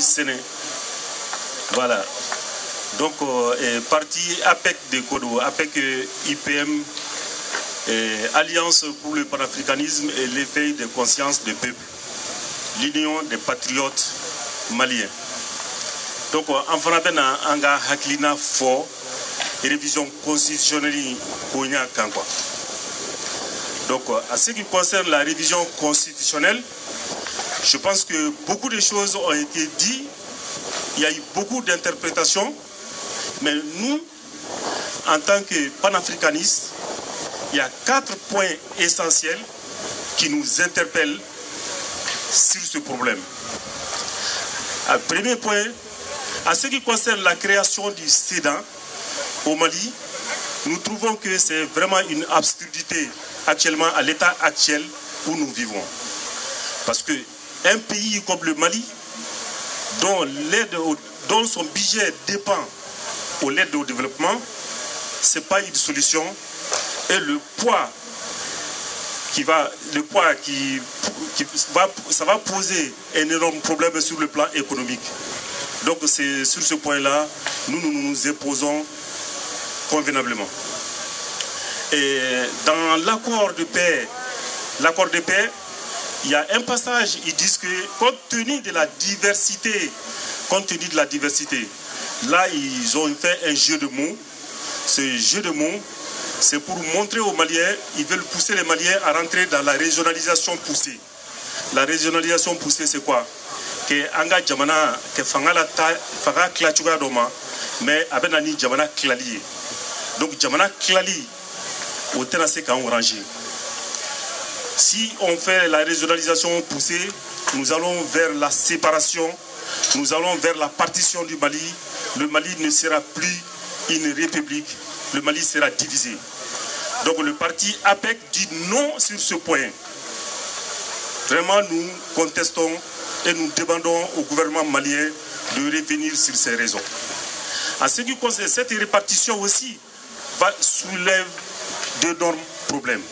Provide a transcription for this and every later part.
Séné. Voilà. Donc, parti APEC de Kodo, APEC IPM, Alliance pour le panafricanisme et l'éveil de conscience des peuples, l'Union des patriotes maliens. Donc, en français, on a Haklina fort, révision constitutionnelle pour Kankwa. Donc, à ce qui concerne la révision constitutionnelle, je pense que beaucoup de choses ont été dites, il y a eu beaucoup d'interprétations, mais nous, en tant que panafricanistes, il y a 4 points essentiels qui nous interpellent sur ce problème. Le premier point, à ce qui concerne la création du SEDA au Mali, nous trouvons que c'est vraiment une absurdité actuellement à l'état actuel où nous vivons. Parce qu'un pays comme le Mali, dont son budget dépend de l'aide au développement, ce n'est pas une solution. Et ça va poser un énorme problème sur le plan économique. Donc c'est sur ce point-là, nous opposons convenablement. Et dans l'accord de paix, il y a un passage, ils disent que compte tenu de la diversité, là ils ont fait un jeu de mots. Ce jeu de mots, c'est pour montrer aux Maliens, ils veulent pousser les Maliens à rentrer dans la régionalisation poussée. La régionalisation poussée, c'est quoi? Que anga jamana que fangala klachuga doma, mais abenani jamana klali. Donc jamana klali au terrasse quand on range. Si on fait la régionalisation poussée, nous allons vers la séparation, nous allons vers la partition du Mali. Le Mali ne sera plus une république, le Mali sera divisé. Donc le parti APEC dit non sur ce point. Vraiment, nous contestons et nous demandons au gouvernement malien de revenir sur ces raisons. En ce qui concerne cette répartition aussi, soulève d'énormes problèmes.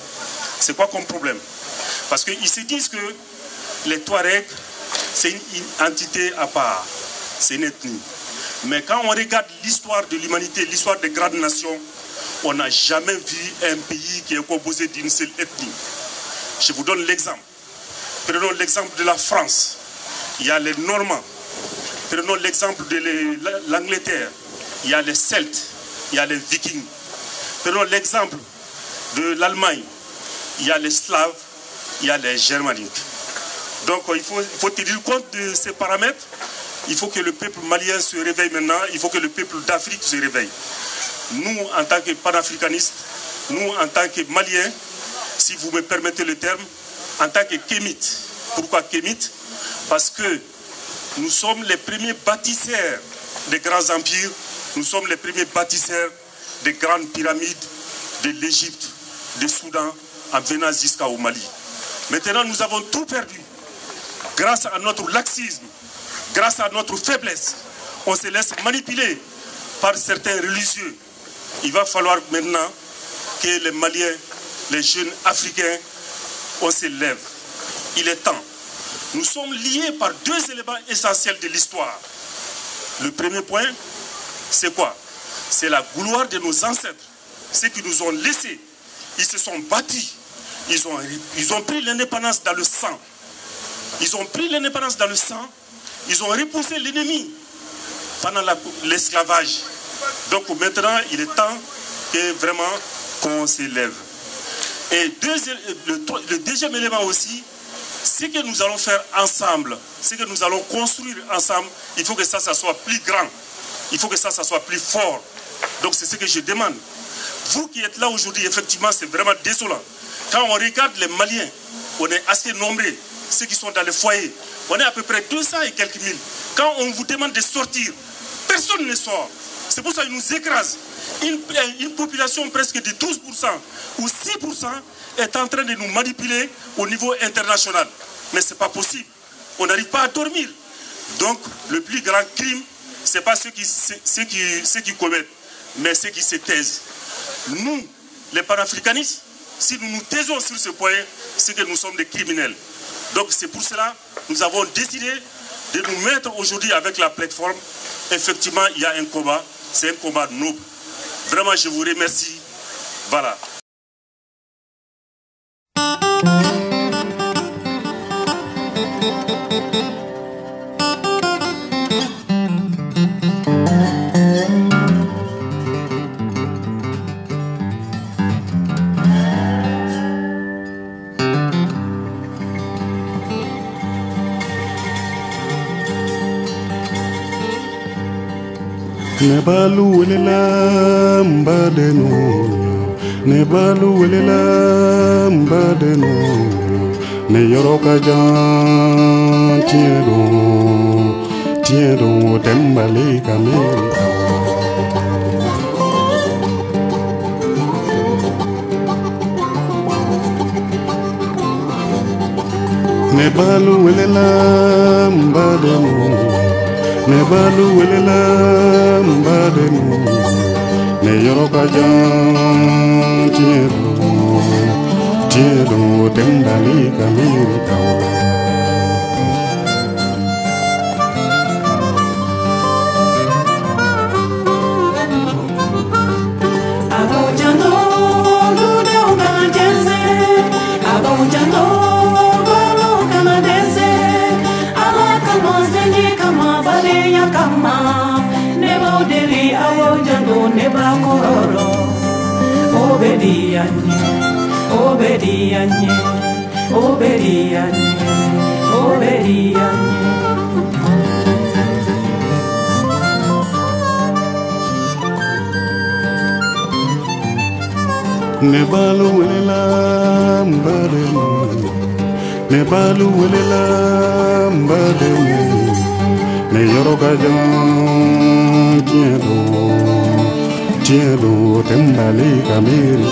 C'est quoi comme problème? Parce qu'ils se disent que les Touaregs, c'est une entité à part, c'est une ethnie. Mais quand on regarde l'histoire de l'humanité, l'histoire des grandes nations, on n'a jamais vu un pays qui est composé d'une seule ethnie. Je vous donne l'exemple. Prenons l'exemple de la France. Il y a les Normands. Prenons l'exemple de l'Angleterre. Il y a les Celtes. Il y a les Vikings. Prenons l'exemple de l'Allemagne. Il y a les Slaves. Il y a les Germaniques. Donc il faut tenir compte de ces paramètres. Il faut que le peuple malien se réveille maintenant. Il faut que le peuple d'Afrique se réveille. Nous, en tant que panafricanistes, nous, en tant que Maliens, si vous me permettez le terme, en tant que Kémites. Pourquoi Kémites? Parce que nous sommes les premiers bâtisseurs des grands empires. Nous sommes les premiers bâtisseurs des grandes pyramides de l'Égypte, du Soudan, en venant jusqu'au Mali. Maintenant, nous avons tout perdu. Grâce à notre laxisme, grâce à notre faiblesse, on se laisse manipuler par certains religieux. Il va falloir maintenant que les Maliens, les jeunes Africains, on se lève. Il est temps. Nous sommes liés par 2 éléments essentiels de l'histoire. Le premier point, c'est quoi? C'est la gloire de nos ancêtres. Ceux qui nous ont laissés, ils se sont battus. Ils ont pris l'indépendance dans le sang. Ils ont pris l'indépendance dans le sang. Ils ont repoussé l'ennemi pendant l'esclavage. Donc maintenant, il est temps que vraiment qu'on s'élève. Et le deuxième élément aussi, ce que nous allons faire ensemble, ce que nous allons construire ensemble, il faut que ça soit plus grand. Il faut que ça soit plus fort. Donc c'est ce que je demande. Vous qui êtes là aujourd'hui, effectivement, c'est vraiment désolant. Quand on regarde les Maliens, on est assez nombreux, ceux qui sont dans les foyers. On est à peu près 200 et quelques mille. Quand on vous demande de sortir, personne ne sort. C'est pour ça qu'ils nous écrasent. Une population presque de 12% ou 6% est en train de nous manipuler au niveau international. Mais ce n'est pas possible. On n'arrive pas à dormir. Donc, le plus grand crime, ce n'est pas ceux qui commettent, mais ceux qui se taisent. Nous, les panafricanistes, si nous nous taisons sur ce point, c'est que nous sommes des criminels. Donc, c'est pour cela que nous avons décidé de nous mettre aujourd'hui avec la plateforme. Effectivement, il y a un combat, c'est un combat noble. Vraiment, je vous remercie. Voilà. Nebalu welela mbadeno, nebalu welela mbadeno, ne yoroka jan tiendo tembale kamera. Nebalu welela mbadeno. Nebalu welela mbadenu, ne yoroka jan tiendo tembali kamirika. Obedianye, obedianye, obedianye, obedianye. Nebalu welela mbadenu, nebalu welela mbadenu, ne yoroka jan tiendo tembali kamiri.